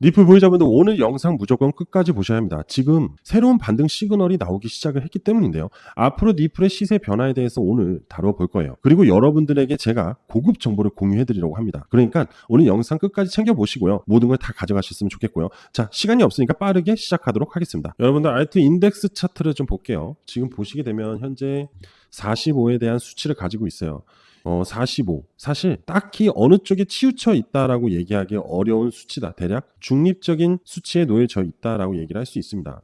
리플 보유자분들 오늘 영상 무조건 끝까지 보셔야 합니다. 지금 새로운 반등 시그널이 나오기 시작을 했기 때문인데요. 앞으로 리플의 시세 변화에 대해서 오늘 다뤄볼 거예요. 그리고 여러분들에게 제가 고급 정보를 공유해드리려고 합니다. 그러니까 오늘 영상 끝까지 챙겨보시고요. 모든 걸 다 가져가셨으면 좋겠고요. 자, 시간이 없으니까 빠르게 시작하도록 하겠습니다. 여러분들 알트 인덱스 차트를 좀 볼게요. 지금 보시게 되면 현재 45에 대한 수치를 가지고 있어요. 45. 사실 딱히 어느 쪽에 치우쳐 있다라고 얘기하기 어려운 수치다. 대략 중립적인 수치에 놓여져 있다라고 얘기를 할 수 있습니다.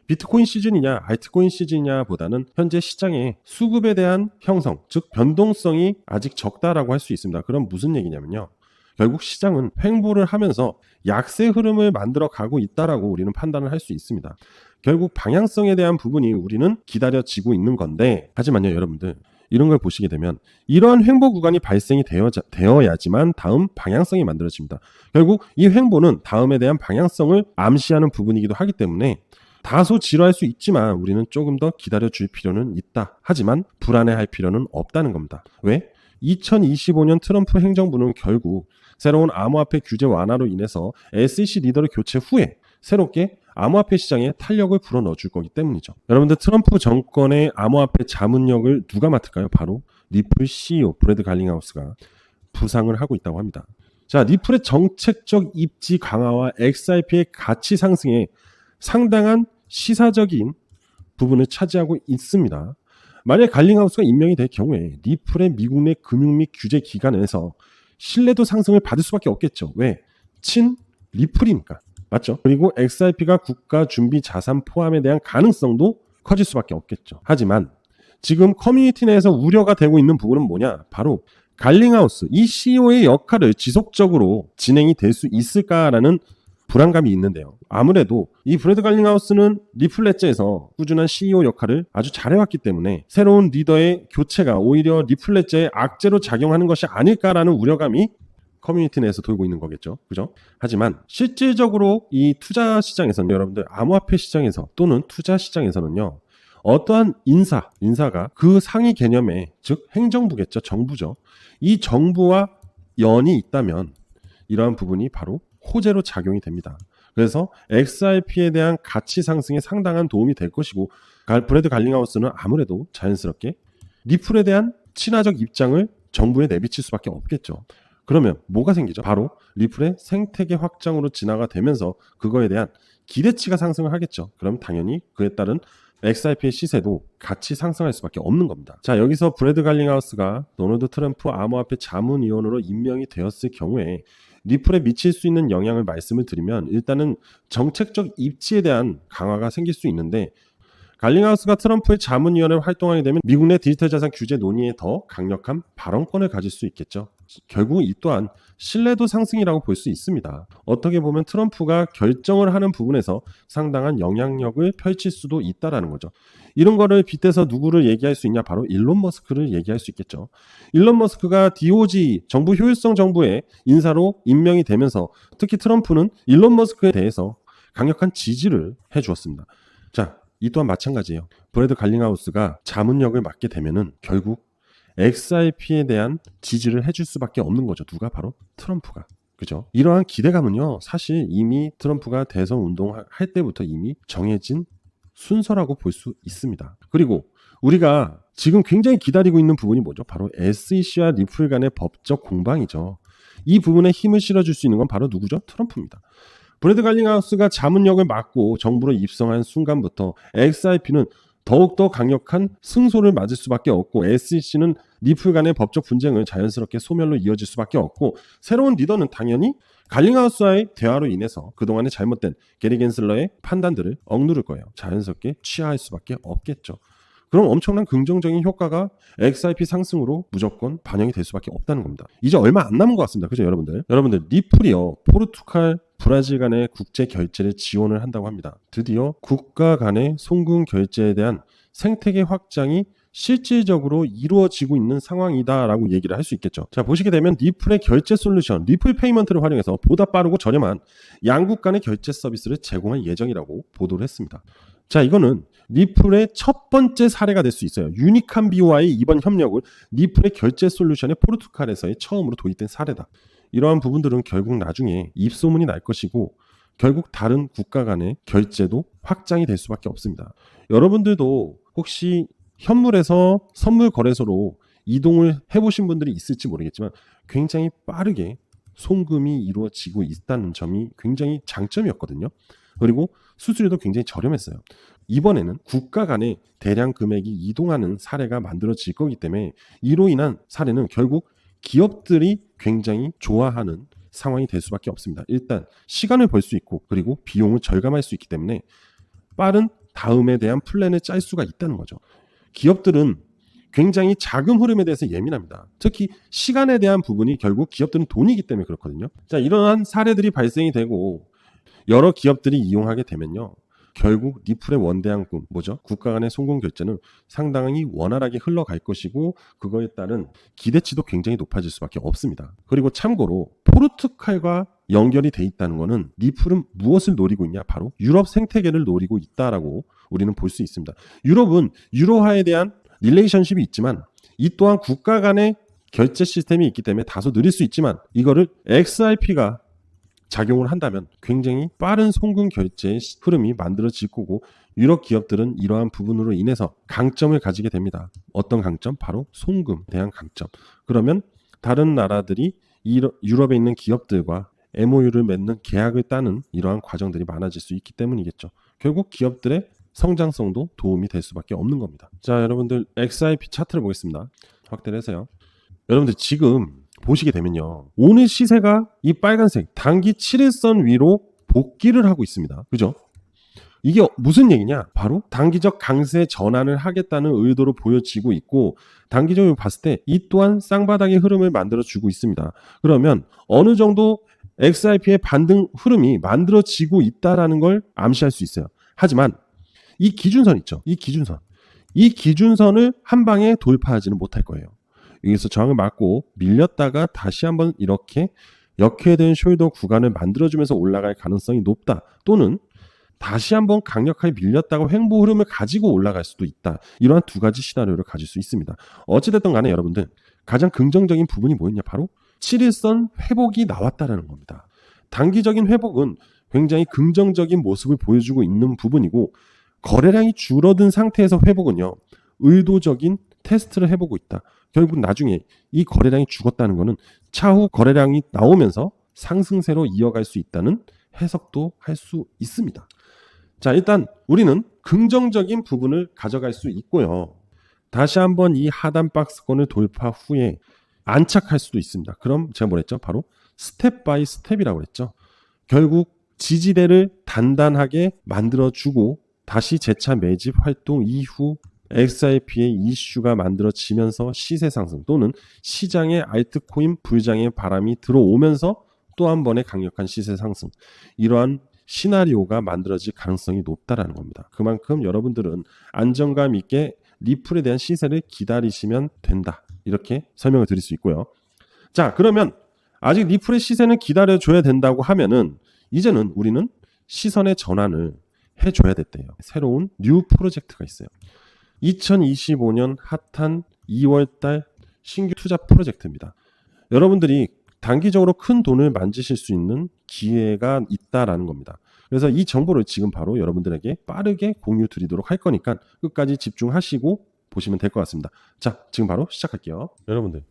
비트코인 시즌이냐 알트코인 시즌이냐 보다는 현재 시장의 수급에 대한 형성, 즉 변동성이 아직 적다라고 할 수 있습니다. 그럼 무슨 얘기냐면요. 결국 시장은 횡보를 하면서 약세 흐름을 만들어 가고 있다라고 우리는 판단을 할 수 있습니다. 결국 방향성에 대한 부분이 우리는 기다려지고 있는 건데, 하지만요 여러분들, 이런 걸 보시게 되면 이러한 횡보 구간이 발생이 되어야지만 다음 방향성이 만들어집니다. 결국 이 횡보는 다음에 대한 방향성을 암시하는 부분이기도 하기 때문에 다소 지루할 수 있지만 우리는 조금 더 기다려줄 필요는 있다. 하지만 불안해할 필요는 없다는 겁니다. 왜? 2025년 트럼프 행정부는 결국 새로운 암호화폐 규제 완화로 인해서 SEC 리더를 교체 후에 새롭게 암호화폐 시장에 탄력을 불어넣어 줄 거기 때문이죠. 여러분들, 트럼프 정권의 암호화폐 자문력을 누가 맡을까요? 바로 리플 CEO 브래드 갈링하우스가 부상을 하고 있다고 합니다. 자, 리플의 정책적 입지 강화와 XRP의 가치 상승에 상당한 시사적인 부분을 차지하고 있습니다. 만약 갈링하우스가 임명이 될 경우에 리플의 미국 내 금융 및 규제 기관에서 신뢰도 상승을 받을 수밖에 없겠죠. 왜? 친 리플이니까. 맞죠? 그리고 XRP가 국가 준비 자산 포함에 대한 가능성도 커질 수밖에 없겠죠. 하지만 지금 커뮤니티 내에서 우려가 되고 있는 부분은 뭐냐? 바로 갈링하우스, 이 CEO의 역할을 지속적으로 진행이 될 수 있을까라는 불안감이 있는데요. 아무래도 이 브래드 갈링하우스는 리플 ledger에서 꾸준한 CEO 역할을 아주 잘해왔기 때문에 새로운 리더의 교체가 오히려 리플 ledger에 악재로 작용하는 것이 아닐까라는 우려감이 커뮤니티 내에서 돌고 있는 거겠죠. 그죠? 하지만 실질적으로 이 투자 시장에서는, 여러분들 암호화폐 시장에서 또는 투자 시장에서는요, 어떠한 인사가 그 상위 개념에, 즉 행정부겠죠. 정부죠. 이 정부와 연이 있다면 이러한 부분이 바로 호재로 작용이 됩니다. 그래서 XRP에 대한 가치 상승에 상당한 도움이 될 것이고, 브래드 갈링하우스는 아무래도 자연스럽게 리플에 대한 친화적 입장을 정부에 내비칠 수밖에 없겠죠. 그러면 뭐가 생기죠? 바로 리플의 생태계 확장으로 진화가 되면서 그거에 대한 기대치가 상승을 하겠죠. 그럼 당연히 그에 따른 XRP의 시세도 같이 상승할 수밖에 없는 겁니다. 자, 여기서 브래드 갈링하우스가 도널드 트럼프 암호화폐 자문위원으로 임명이 되었을 경우에 리플에 미칠 수 있는 영향을 말씀을 드리면, 일단은 정책적 입지에 대한 강화가 생길 수 있는데, 갈링하우스가 트럼프의 자문위원회를 활동하게 되면 미국 내 디지털 자산 규제 논의에 더 강력한 발언권을 가질 수 있겠죠. 결국 이 또한 신뢰도 상승이라고 볼 수 있습니다. 어떻게 보면 트럼프가 결정을 하는 부분에서 상당한 영향력을 펼칠 수도 있다라는 거죠. 이런 거를 빗대서 누구를 얘기할 수 있냐? 바로 일론 머스크를 얘기할 수 있겠죠. 일론 머스크가 DOJ, 정부 효율성 정부의 인사로 임명이 되면서 특히 트럼프는 일론 머스크에 대해서 강력한 지지를 해주었습니다. 자, 이 또한 마찬가지예요. 브래드 갈링하우스가 자문력을 맡게 되면은 결국 XRP에 대한 지지를 해줄 수밖에 없는 거죠. 누가? 바로 트럼프가. 그죠? 이러한 기대감은요, 사실 이미 트럼프가 대선 운동할 때부터 이미 정해진 순서라고 볼 수 있습니다. 그리고 우리가 지금 굉장히 기다리고 있는 부분이 뭐죠? 바로 SEC와 리플 간의 법적 공방이죠. 이 부분에 힘을 실어줄 수 있는 건 바로 누구죠? 트럼프입니다. 브래드 갈링하우스가 자문력을 맡고 정부로 입성한 순간부터 XRP는 더욱더 강력한 승소를 맞을 수밖에 없고, SEC는 리플 간의 법적 분쟁을 자연스럽게 소멸로 이어질 수밖에 없고, 새로운 리더는 당연히 갈링하우스와의 대화로 인해서 그동안의 잘못된 게리 겐슬러의 판단들을 억누를 거예요. 자연스럽게 취하할 수밖에 없겠죠. 그럼 엄청난 긍정적인 효과가 XRP 상승으로 무조건 반영이 될 수밖에 없다는 겁니다. 이제 얼마 안 남은 것 같습니다. 그죠, 여러분들? 여러분들, 리플이요, 포르투갈, 브라질 간의 국제 결제를 지원을 한다고 합니다. 드디어 국가 간의 송금 결제에 대한 생태계 확장이 실질적으로 이루어지고 있는 상황이다라고 얘기를 할 수 있겠죠. 자, 보시게 되면 리플의 결제 솔루션, 리플 페이먼트를 활용해서 보다 빠르고 저렴한 양국 간의 결제 서비스를 제공할 예정이라고 보도를 했습니다. 자, 이거는 리플의 첫 번째 사례가 될 수 있어요. 유니칸비와의 이번 협력은 리플의 결제 솔루션의 포르투갈에서의 처음으로 도입된 사례다. 이러한 부분들은 결국 나중에 입소문이 날 것이고, 결국 다른 국가 간의 결제도 확장이 될 수밖에 없습니다. 여러분들도 혹시 현물에서 선물 거래소로 이동을 해보신 분들이 있을지 모르겠지만 굉장히 빠르게 송금이 이루어지고 있다는 점이 굉장히 장점이었거든요. 그리고 수수료도 굉장히 저렴했어요. 이번에는 국가 간의 대량 금액이 이동하는 사례가 만들어질 거기 때문에 이로 인한 사례는 결국 기업들이 굉장히 좋아하는 상황이 될 수밖에 없습니다. 일단 시간을 벌 수 있고 그리고 비용을 절감할 수 있기 때문에 빠른 다음에 대한 플랜을 짤 수가 있다는 거죠. 기업들은 굉장히 자금 흐름에 대해서 예민합니다. 특히 시간에 대한 부분이 결국 기업들은 돈이기 때문에 그렇거든요. 자, 이러한 사례들이 발생이 되고 여러 기업들이 이용하게 되면요. 결국 리플의 원대한 꿈, 국가 간의 송금 결제는 상당히 원활하게 흘러갈 것이고 그거에 따른 기대치도 굉장히 높아질 수밖에 없습니다. 그리고 참고로 포르투갈과 연결이 돼 있다는 것은 리플은 무엇을 노리고 있냐? 바로 유럽 생태계를 노리고 있다라고 우리는 볼 수 있습니다. 유럽은 유로화에 대한 릴레이션십이 있지만 이 또한 국가 간의 결제 시스템이 있기 때문에 다소 느릴 수 있지만 이거를 XRP가 작용을 한다면 굉장히 빠른 송금 결제의 흐름이 만들어질 거고 유럽 기업들은 이러한 부분으로 인해서 강점을 가지게 됩니다. 어떤 강점? 바로 송금에 대한 강점. 그러면 다른 나라들이 유럽에 있는 기업들과 MOU를 맺는 계약을 따는 이러한 과정들이 많아질 수 있기 때문이겠죠. 결국 기업들의 성장성도 도움이 될 수밖에 없는 겁니다. 자, 여러분들 XRP 차트를 보겠습니다. 확대를 해서요. 여러분들 지금 보시게 되면요. 오늘 시세가 이 빨간색 단기 7일선 위로 복귀를 하고 있습니다. 그죠? 이게 무슨 얘기냐? 바로 단기적 강세 전환을 하겠다는 의도로 보여지고 있고 단기적으로 봤을 때 이 또한 쌍바닥의 흐름을 만들어주고 있습니다. 그러면 어느 정도 XRP의 반등 흐름이 만들어지고 있다는 걸 암시할 수 있어요. 하지만 이 기준선 있죠. 이 기준선을 한 방에 돌파하지는 못할 거예요. 여기서 저항을 맞고 밀렸다가 다시 한번 이렇게 역회된 숄더 구간을 만들어주면서 올라갈 가능성이 높다. 또는 다시 한번 강력하게 밀렸다가 횡보 흐름을 가지고 올라갈 수도 있다. 이러한 두 가지 시나리오를 가질 수 있습니다. 어찌됐든 간에 여러분들 가장 긍정적인 부분이 뭐였냐? 바로 7일선 회복이 나왔다는 겁니다. 단기적인 회복은 굉장히 긍정적인 모습을 보여주고 있는 부분이고 거래량이 줄어든 상태에서 회복은요. 의도적인 테스트를 해보고 있다. 결국 나중에 이 거래량이 죽었다는 것은 차후 거래량이 나오면서 상승세로 이어갈 수 있다는 해석도 할 수 있습니다. 자, 일단 우리는 긍정적인 부분을 가져갈 수 있고요. 다시 한번 이 하단 박스권을 돌파 후에 안착할 수도 있습니다. 그럼 제가 뭐랬죠? 바로 스텝 바이 스텝이라고 했죠. 결국 지지대를 단단하게 만들어주고 다시 재차 매집 활동 이후 XRP의 이슈가 만들어지면서 시세 상승 또는 시장의 알트코인 불장의 바람이 들어오면서 또 한 번의 강력한 시세 상승 이러한 시나리오가 만들어질 가능성이 높다라는 겁니다. 그만큼 여러분들은 안정감 있게 리플에 대한 시세를 기다리시면 된다. 이렇게 설명을 드릴 수 있고요. 자, 그러면 아직 리플의 시세는 기다려줘야 된다고 하면은 이제는 우리는 시선의 전환을 해줘야 됐대요. 새로운 뉴 프로젝트가 있어요. 2025년 핫한 2월달 신규 투자 프로젝트입니다. 여러분들이 단기적으로 큰 돈을 만지실 수 있는 기회가 있다라는 겁니다. 그래서 이 정보를 지금 바로 여러분들에게 빠르게 공유 드리도록 할 거니까 끝까지 집중하시고 보시면 될 것 같습니다. 자, 지금 바로 시작할게요. 여러분들,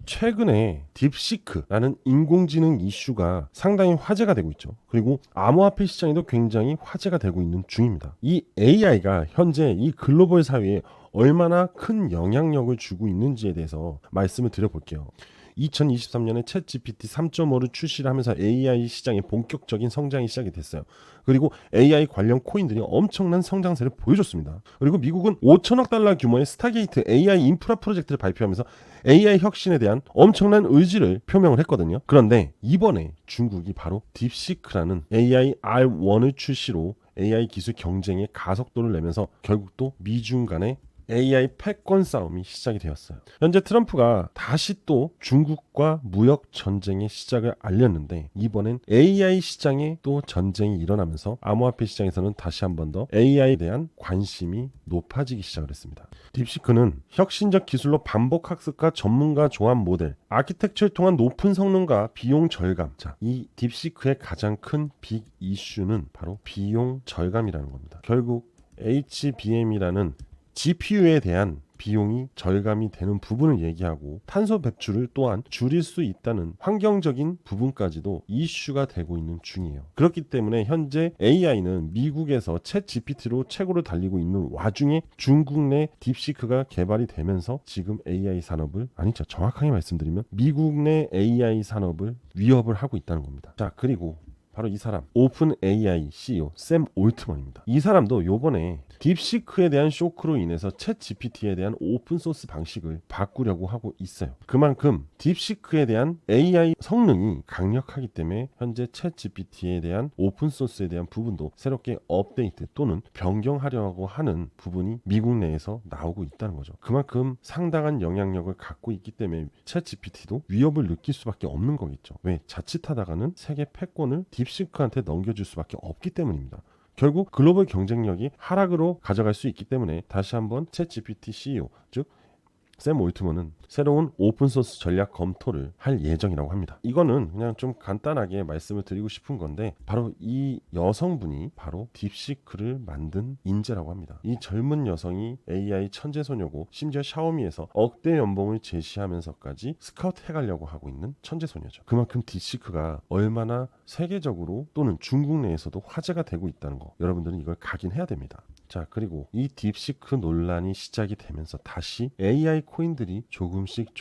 최근에 딥시크라는 인공지능 이슈가 상당히 화제가 되고 있죠. 그리고 암호화폐 시장에도 굉장히 화제가 되고 있는 중입니다. 이 AI가 현재 이 글로벌 사회에 얼마나 큰 영향력을 주고 있는지에 대해서 말씀을 드려볼게요. 2023년에 챗GPT 3.5를 출시를 하면서 AI 시장의 본격적인 성장이 시작이 됐어요. 그리고 AI 관련 코인들이 엄청난 성장세를 보여줬습니다. 그리고 미국은 5천억 달러 규모의 스타게이트 AI 인프라 프로젝트를 발표하면서 AI 혁신에 대한 엄청난 의지를 표명을 했거든요. 그런데 이번에 중국이 바로 딥시크라는 AI R1을 출시로 AI 기술 경쟁에 가속도를 내면서 결국 또 미중 간의 AI 패권 싸움이 시작이 되었어요. 현재 트럼프가 다시 또 중국과 무역 전쟁의 시작을 알렸는데 이번엔 AI 시장에 또 전쟁이 일어나면서 암호화폐 시장에서는 다시 한 번 더 AI에 대한 관심이 높아지기 시작을 했습니다. 딥시크는 혁신적 기술로 반복 학습과 전문가 조합 모델, 아키텍처를 통한 높은 성능과 비용 절감. 자, 이 딥시크의 가장 큰 빅 이슈는 바로 비용 절감이라는 겁니다. 결국 HBM이라는 GPU에 대한 비용이 절감이 되는 부분을 얘기하고 탄소 배출을 또한 줄일 수 있다는 환경적인 부분까지도 이슈가 되고 있는 중이에요. 그렇기 때문에 현재 AI는 미국에서 챗 GPT로 최고로 달리고 있는 와중에 중국 내 딥시크가 개발이 되면서 지금 AI 산업을 아니죠. 정확하게 말씀드리면 미국 내 AI 산업을 위협을 하고 있다는 겁니다. 자, 그리고 바로 이 사람 오픈 AI CEO 샘 올트먼입니다. 이 사람도 요번에 딥시크에 대한 쇼크로 인해서 챗 GPT에 대한 오픈소스 방식을 바꾸려고 하고 있어요. 그만큼 딥시크에 대한 AI 성능이 강력하기 때문에 현재 챗 GPT에 대한 오픈소스에 대한 부분도 새롭게 업데이트 또는 변경하려고 하는 부분이 미국 내에서 나오고 있다는 거죠. 그만큼 상당한 영향력을 갖고 있기 때문에 챗 GPT도 위협을 느낄 수밖에 없는 거겠죠. 왜? 자칫하다가는 세계 패권을 딥시크한테 넘겨줄 수밖에 없기 때문입니다. 결국 글로벌 경쟁력이 하락으로 가져갈 수 있기 때문에 다시 한번 챗 GPT CEO 즉 샘 올트먼은 새로운 오픈소스 전략 검토를 할 예정이라고 합니다. 이거는 그냥 좀 간단하게 말씀을 드리고 싶은 건데 바로 이 여성분이 바로 딥시크를 만든 인재라고 합니다. 이 젊은 여성이 AI 천재소녀고 심지어 샤오미에서 억대 연봉을 제시하면서까지 스카우트 해가려고 하고 있는 천재소녀죠. 그만큼 딥시크가 얼마나 세계적으로 또는 중국 내에서도 화제가 되고 있다는 거 여러분들은 이걸 각인해야 됩니다. 자, 그리고 이 딥시크 논란이 시작이 되면서 다시 AI 코인들이 조금씩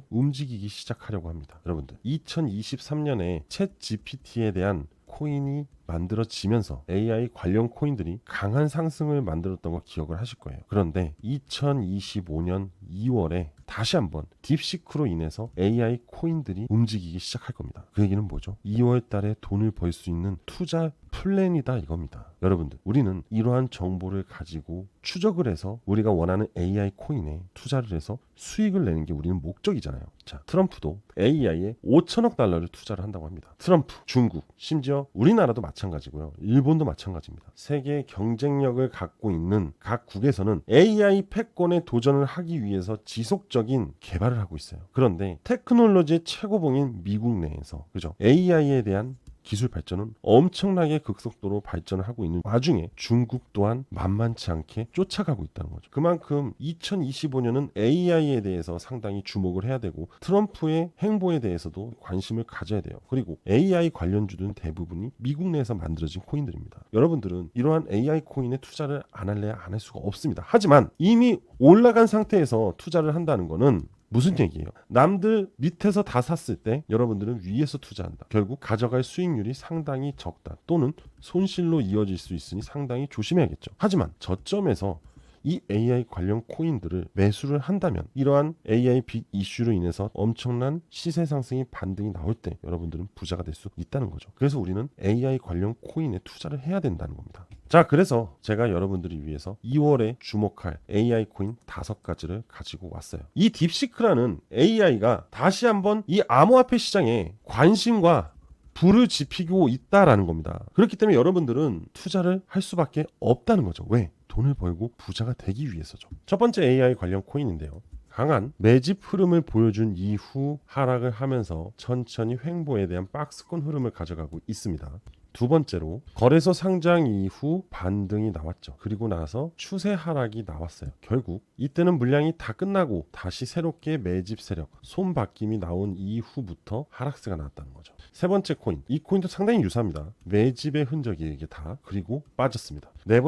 움직이기 시작하려고 합니다. 여러분들 2023년에 챗 GPT에 대한 코인이 만들어지면서 AI 관련 코인들이 강한 상승을 만들었던 거 기억을 하실 거예요. 그런데 2025년 2월에 다시 한번 딥시크로 인해서 AI 코인들이 움직이기 시작할 겁니다. 그 얘기는 뭐죠? 2월 달에 돈을 벌 수 있는 투자 플랜이다 이겁니다. 여러분들 우리는 이러한 정보를 가지고 추적을 해서 우리가 원하는 AI 코인에 투자를 해서 수익을 내는 게 우리는 목적이잖아요. 자, 트럼프도 AI에 5천억 달러를 투자를 한다고 합니다. 트럼프, 중국, 심지어 우리나라도 마찬가지고요. 일본도 마찬가지입니다. 세계 경쟁력을 갖고 있는 각국에서는 AI 패권에 도전을 하기 위해서 지속적인 개발을 하고 있어요. 그런데 테크놀로지의 최고봉인 미국 내에서 그죠? AI에 대한 기술 발전은 엄청나게 극속도로 발전을 하고 있는 와중에 중국 또한 만만치 않게 쫓아가고 있다는 거죠. 그만큼 2025년은 AI에 대해서 상당히 주목을 해야 되고 트럼프의 행보에 대해서도 관심을 가져야 돼요. 그리고 AI 관련주들은 대부분이 미국 내에서 만들어진 코인들입니다. 여러분들은 이러한 AI 코인에 투자를 안 할래야 안 할 수가 없습니다. 하지만 이미 올라간 상태에서 투자를 한다는 거는 무슨 얘기예요? 남들 밑에서 다 샀을 때 여러분들은 위에서 투자한다. 결국 가져갈 수익률이 상당히 적다. 또는 손실로 이어질 수 있으니 상당히 조심해야겠죠. 하지만 저점에서 이 AI 관련 코인들을 매수를 한다면 이러한 AI 빅 이슈로 인해서 엄청난 시세 상승이 반등이 나올 때 여러분들은 부자가 될 수 있다는 거죠. 그래서 우리는 AI 관련 코인에 투자를 해야 된다는 겁니다. 자, 그래서 제가 여러분들을 위해서 2월에 주목할 AI 코인 5가지를 가지고 왔어요. 이 딥시크라는 AI가 다시 한번 이 암호화폐 시장에 관심과 불을 지피고 있다라는 겁니다. 그렇기 때문에 여러분들은 투자를 할 수밖에 없다는 거죠. 왜? 돈을 벌고 부자가 되기 위해서죠. 첫 번째 AI 관련 코인인데요. 강한 매집 흐름을 보여준 이후 하락을 하면서 천천히 횡보에 대한 박스권 흐름을 가져가고 있습니다. 두 번째로 거래소 상장 이후 반등이 나왔죠. 그리고 나서 추세 하락이 나왔어요. 결국 이때는 물량이 다 끝나고 다시 새롭게 매집 세력, 손바뀜이 나온 이후부터 하락세가 나왔다는 거죠. 세 번째 코인, 이 코인도 상당히 유사합니다. 매집의 흔적이 이게 다 그리고 빠졌습니다. 네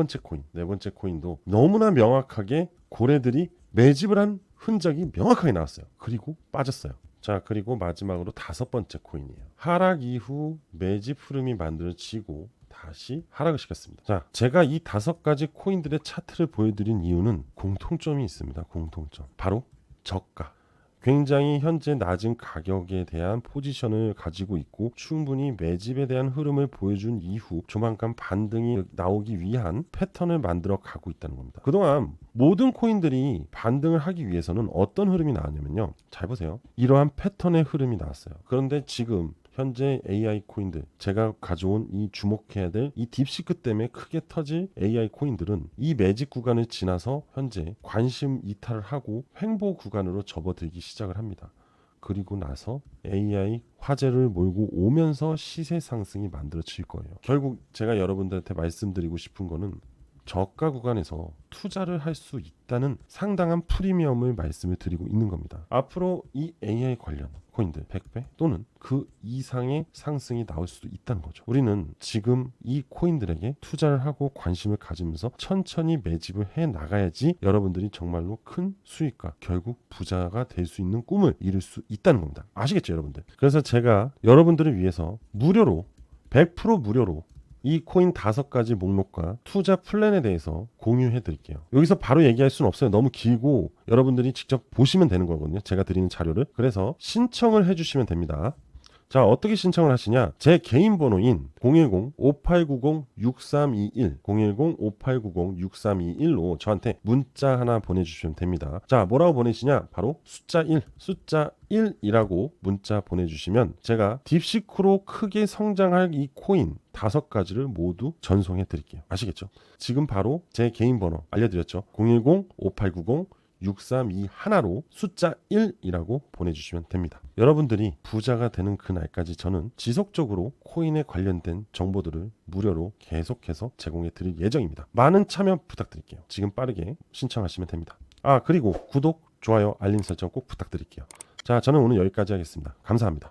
번째 코인도 너무나 명확하게 고래들이 매집을 한 흔적이 명확하게 나왔어요. 그리고 빠졌어요. 자, 그리고 마지막으로 5번째 코인이에요. 하락 이후 매집 흐름이 만들어지고 다시 하락을 시켰습니다. 자, 제가 이 5가지 코인들의 차트를 보여드린 이유는 공통점이 있습니다. 공통점. 바로 저가. 굉장히 현재 낮은 가격에 대한 포지션을 가지고 있고 충분히 매집에 대한 흐름을 보여준 이후 조만간 반등이 나오기 위한 패턴을 만들어 가고 있다는 겁니다. 그동안 모든 코인들이 반등을 하기 위해서는 어떤 흐름이 나왔냐면요. 잘 보세요. 이러한 패턴의 흐름이 나왔어요. 그런데 지금 현재 AI 코인들, 제가 가져온 이 주목해야 될 이 딥시크 때문에 크게 터질 AI 코인들은 이 매직 구간을 지나서 현재 관심 이탈을 하고 횡보 구간으로 접어들기 시작을 합니다. 그리고 나서 AI 화제를 몰고 오면서 시세 상승이 만들어질 거예요. 결국 제가 여러분들한테 말씀드리고 싶은 거는 저가 구간에서 투자를 할 수 있다는 상당한 프리미엄을 말씀을 드리고 있는 겁니다. 앞으로 이 AI 관련 코인들 100배 또는 그 이상의 상승이 나올 수도 있다는 거죠. 우리는 지금 이 코인들에게 투자를 하고 관심을 가지면서 천천히 매집을 해 나가야지 여러분들이 정말로 큰 수익과 결국 부자가 될 수 있는 꿈을 이룰 수 있다는 겁니다. 아시겠죠, 여러분들? 그래서 제가 여러분들을 위해서 무료로 100% 무료로 이 코인 5가지 목록과 투자 플랜에 대해서 공유해 드릴게요. 여기서 바로 얘기할 수는 없어요. 너무 길고 여러분들이 직접 보시면 되는 거거든요. 제가 드리는 자료를. 그래서 신청을 해 주시면 됩니다. 자, 어떻게 신청을 하시냐? 제 개인 번호인 010-5890-6321 010-5890-6321로 저한테 문자 하나 보내주시면 됩니다. 자, 뭐라고 보내시냐? 바로 숫자 1이라고 문자 보내주시면 제가 딥시크로 크게 성장할 이 코인 5가지를 모두 전송해 드릴게요. 아시겠죠? 지금 바로 제 개인 번호 알려드렸죠? 010-5890-6321로 숫자 1이라고 보내주시면 됩니다. 여러분들이 부자가 되는 그날까지 저는 지속적으로 코인에 관련된 정보들을 무료로 계속해서 제공해 드릴 예정입니다. 많은 참여 부탁드릴게요. 지금 빠르게 신청하시면 됩니다. 그리고 구독, 좋아요, 알림 설정 꼭 부탁드릴게요. 자, 저는 오늘 여기까지 하겠습니다. 감사합니다.